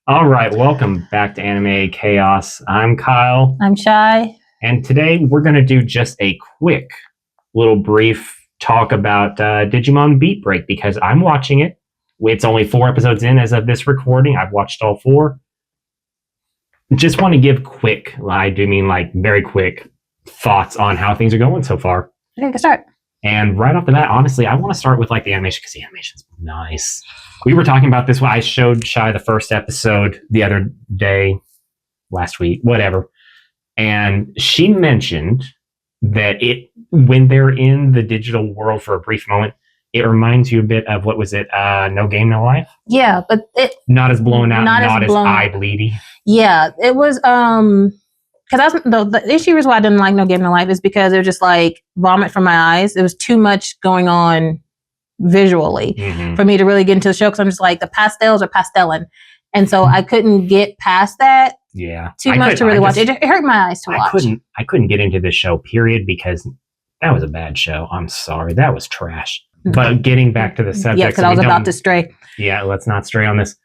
All right, welcome back to Anime Chaos. I'm Kyle. I'm Shy. And today we're going to do just a quick little brief talk about Digimon Beatbreak because I'm watching it. It's only 4 episodes in as of this recording. I've watched all 4. Just want to give quick, I do mean like very quick, thoughts on how things are going so far. Okay, let's start. And right off the bat, honestly, I want to start with like the animation because the animation's nice. We were talking about this when I showed Shy the first episode the other day, last week, whatever. And she mentioned that when they're in the digital world for a brief moment, it reminds you a bit of, what was it? No Game, No Life? Yeah, but it... Not as blown out, not as eye bleedy. Yeah, it was... Because the issue is why I didn't like No Game No Life is because it was just like vomit from my eyes. It was too much going on visually for me to really get into the show because I'm just like, the pastels are pastelling. And so I couldn't get past that too much to really watch. It hurt my eyes to watch. I couldn't get into this show, period, because that was a bad show. I'm sorry. That was trash. But getting back to the subject. Yeah, because I was about to stray. Yeah, let's not stray on this.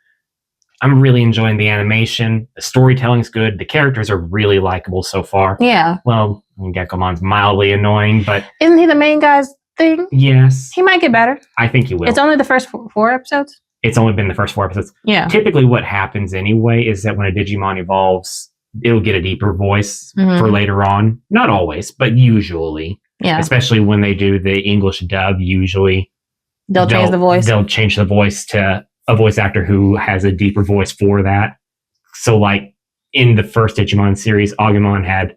I'm really enjoying the animation. The storytelling's good. The characters are really likable so far. Yeah. Well, Gekkomon's mildly annoying, but... Isn't he the main guy's thing? Yes. He might get better. I think he will. It's only the first 4 episodes? It's only been the first 4 episodes. Yeah. Typically what happens anyway is that when a Digimon evolves, it'll get a deeper voice for later on. Not always, but usually. Yeah. Especially when they do the English dub, usually. They'll change the voice. They'll change the voice to a voice actor who has a deeper voice for that. So like in the first Digimon series, Agumon had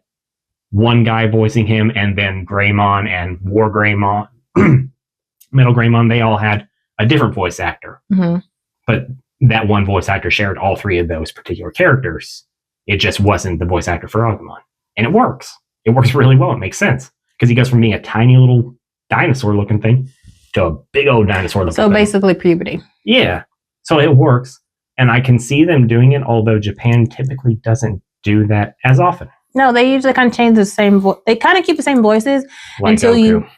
one guy voicing him, and then Greymon and War Greymon, Metal Greymon, they all had a different voice actor. But that one voice actor shared all 3 of those particular characters. It just wasn't the voice actor for Agumon. And it works. It works really well. It makes sense. Because he goes from being a tiny little dinosaur looking thing to a big old dinosaur looking thing. So basically puberty. Yeah. So it works, and I can see them doing it, although Japan typically doesn't do that as often. No, they usually kind of change the same voice. They kind of keep the same voices like until Goku.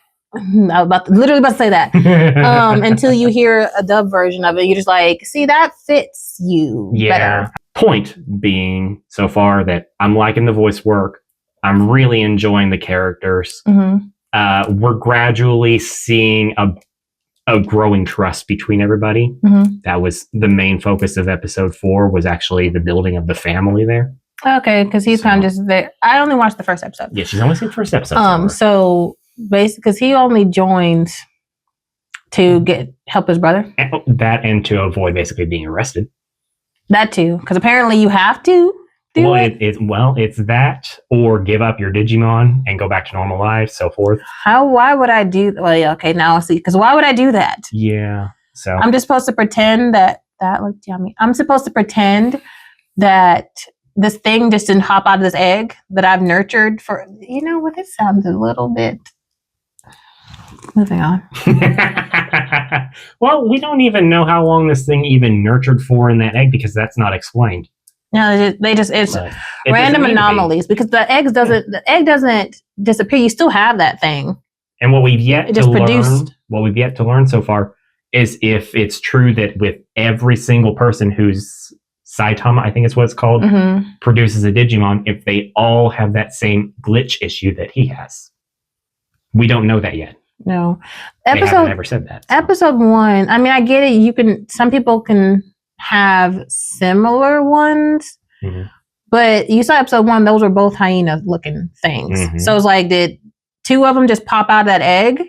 I was literally about to say that. Until you hear a dub version of it, you're just like, see, that fits you better. Point being, so far, that I'm liking the voice work. I'm really enjoying the characters. We're gradually seeing a growing trust between everybody. That was the main focus of episode 4, was actually the building of the family there. Okay, because he's kind of just there. I only watched the first episode. Yeah, she's only seen the first episode. So basically, because he only joined to help his brother. And to avoid basically being arrested. That too, because apparently you have to. It's that, or give up your Digimon and go back to normal life, so forth. Why would I do? Well, yeah, okay, now I see. Because why would I do that? Yeah. So I'm just supposed to pretend that looked yummy. I'm supposed to pretend that this thing just didn't hop out of this egg that I've nurtured for. You know what? This sounds a little bit. Moving on. Well, we don't even know how long this thing even nurtured for in that egg because that's not explained. No, it's random anomalies because the egg doesn't disappear. You still have that thing. And what we've yet to learn so far is if it's true that with every single person who's Saitama, I think is what it's called, produces a Digimon, if they all have that same glitch issue that he has. We don't know that yet. No. They haven't ever said that. So. Episode 1, I mean, I get it. Some people can have similar ones, but you saw episode 1, those were both hyena looking things. So it's like, did 2 of them just pop out of that egg?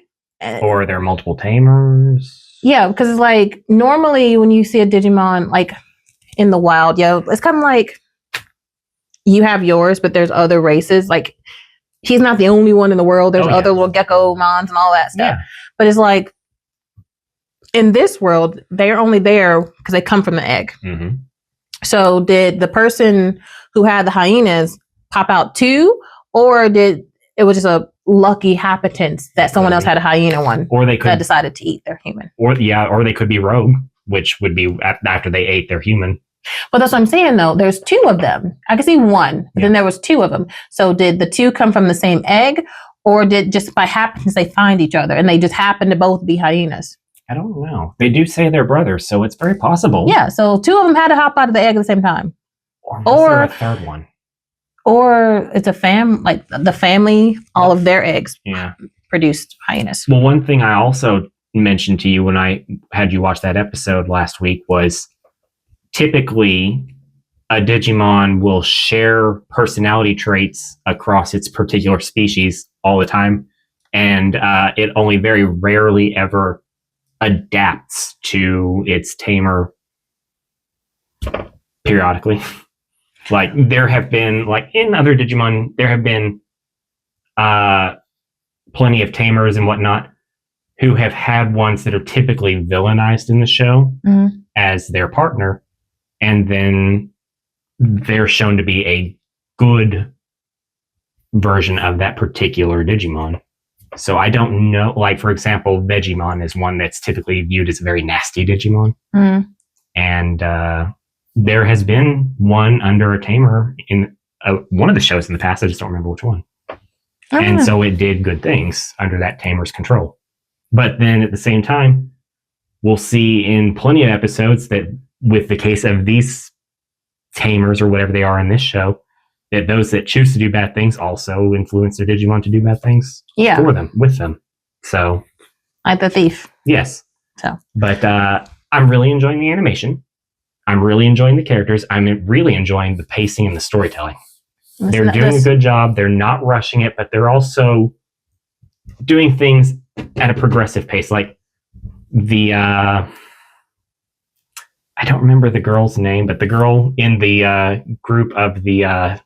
Or there are multiple tamers? Yeah, because it's like, normally when you see a Digimon like in the wild, it's kind of like you have yours, but there's other races. Like, he's not the only one in the world. There's other little Gekkomons and all that stuff. But it's like, in this world, they're only there because they come from the egg. So did the person who had the hyenas pop out too? Or did it was just a lucky happenstance that someone else had a hyena one? Or they could that decided to eat their human. Or they could be rogue, which would be after they ate their human. But that's what I'm saying, though. There's 2 of them. I can see 1, but then there was 2 of them. So did the 2 come from the same egg? Or did just by happenstance they find each other and they just happen to both be hyenas? I don't know. They do say they're brothers, so it's very possible. Yeah, so 2 of them had to hop out of the egg at the same time. Or was there a third one? Or it's a like the family, all of their eggs produced hyenas. Well, one thing I also mentioned to you when I had you watch that episode last week was typically a Digimon will share personality traits across its particular species all the time, and it only very rarely ever adapts to its tamer periodically. Like there have been, like in other Digimon, there have been plenty of tamers and whatnot who have had ones that are typically villainized in the show as their partner, and then they're shown to be a good version of that particular Digimon. So I don't know, like for example, Vegemon is one that's typically viewed as a very nasty Digimon. And there has been one under a tamer in one of the shows in the past. I just don't remember which one. And so it did good things under that tamer's control. But then at the same time, we'll see in plenty of episodes that with the case of these tamers or whatever they are in this show, that those that choose to do bad things also influence their Digimon to do bad things for them, with them. So, like the thief. Yes. So, but I'm really enjoying the animation. I'm really enjoying the characters. I'm really enjoying the pacing and the storytelling. They're doing a good job. They're not rushing it, but they're also doing things at a progressive pace. Like the I don't remember the girl's name, but the girl in the group of the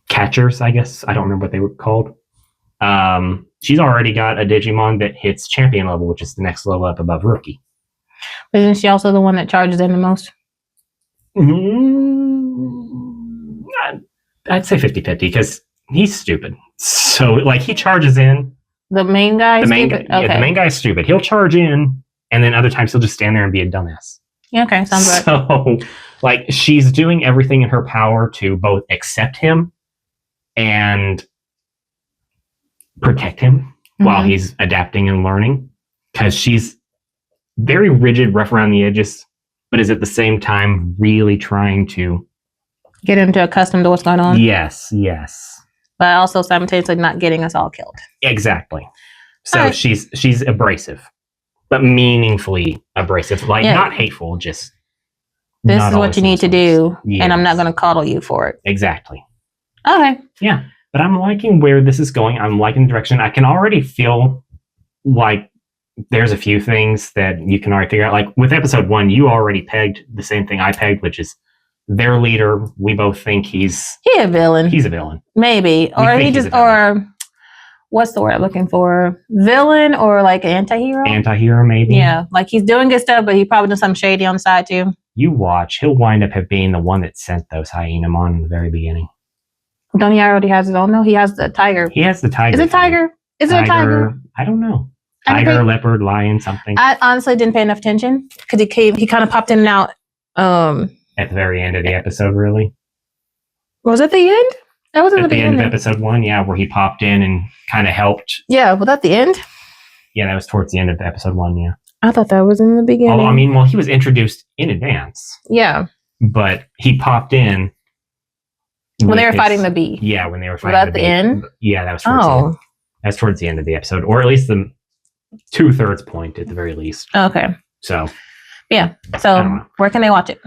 catchers, I guess. I don't remember what they were called. She's already got a Digimon that hits champion level, which is the next level up above rookie. But isn't she also the one that charges in the most? I'd say 50-50 because he's stupid. So, like, he charges in. The main guy is stupid? Yeah, the main guy is stupid. He'll charge in, and then other times he'll just stand there and be a dumbass. Yeah, okay, sounds right. So, like, she's doing everything in her power to both accept him and protect him while he's adapting and learning. Because she's very rigid, rough around the edges, but is at the same time really trying to get him to accustomed to what's going on. Yes. But also simultaneously not getting us all killed. Exactly. So she's abrasive, but meaningfully abrasive. Like not hateful, just this is what you need to do, and I'm not going to coddle you for it. Exactly. Okay. Yeah, but I'm liking where this is going. I'm liking the direction. I can already feel like there's a few things that you can already figure out. Like with episode 1, you already pegged the same thing I pegged, which is their leader. We both think he's a villain. He's a villain. Maybe. Or he just, or what's the word I'm looking for? Villain or like anti-hero? Anti-hero, maybe. Yeah. Like he's doing good stuff, but he probably does something shady on the side too. You watch. He'll wind up being the one that sent those Hyenamon in the very beginning. Don't he already has his own though? He has the tiger. He has the tiger. Is it tiger? Is it a tiger? I don't know. Tiger, leopard, lion, something. I honestly didn't pay enough attention because he kind of popped in and out. At the very end of the episode, really. Was it the end? That was at the beginning. End of episode 1, yeah, where he popped in and kind of helped. Yeah, was that the end? Yeah, that was towards the end of episode 1, yeah. I thought that was in the beginning. Although, I mean, well, he was introduced in advance. Yeah. But he popped in. When they were fighting the bee. Yeah, when they were fighting the bee. Was that the end? Yeah, that was towards the end. That's towards the end of the episode, or at least the 2/3 point at the very least. Okay. So. Yeah. So where can they watch it?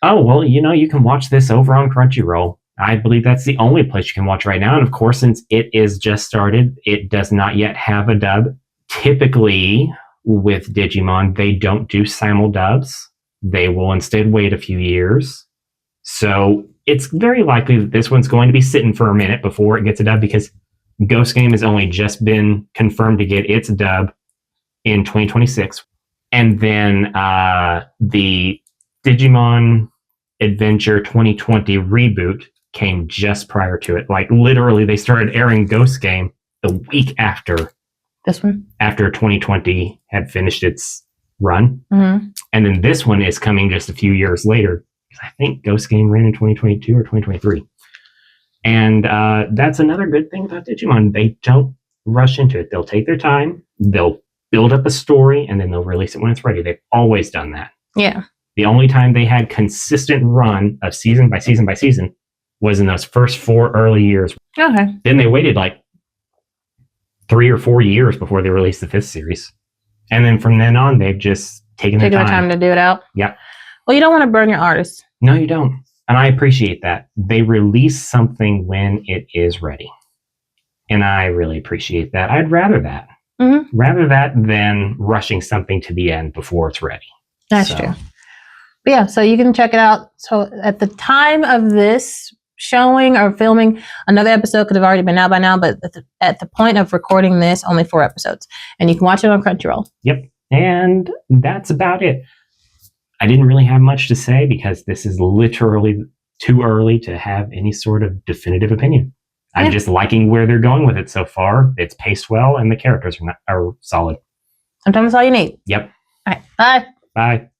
Oh, well, you can watch this over on Crunchyroll. I believe that's the only place you can watch right now. And of course, since it is just started, it does not yet have a dub. Typically, with Digimon, they don't do simul dubs. They will instead wait a few years. So it's very likely that this one's going to be sitting for a minute before it gets a dub because Ghost Game has only just been confirmed to get its dub in 2026. And then the Digimon Adventure 2020 reboot came just prior to it. Like literally they started airing Ghost Game the week after this one, after 2020 had finished its run. Mm-hmm. And then this one is coming just a few years later. I think Ghost Game ran in 2022 or 2023. And that's another good thing about Digimon. They don't rush into it. They'll take their time. They'll build up a story and then they'll release it when it's ready. They've always done that. Yeah. The only time they had consistent run of season by season by season was in those first 4 early years. Okay. Then they waited like 3 or 4 years before they released the 5th series. And then from then on, they've just taken their time to do it out. Yeah. Well, you don't want to burn your artists. No, you don't. And I appreciate that. They release something when it is ready. And I really appreciate that. I'd rather that. Mm-hmm. Rather that than rushing something to the end before it's ready. That's true. But yeah, so you can check it out. So at the time of this showing or filming, another episode could have already been out by now, but at the point of recording this, only 4 episodes. And you can watch it on Crunchyroll. Yep. And that's about it. I didn't really have much to say because this is literally too early to have any sort of definitive opinion. I'm just liking where they're going with it so far. It's paced well and the characters are solid. Sometimes that's all you need. Yep. All right. Bye. Bye.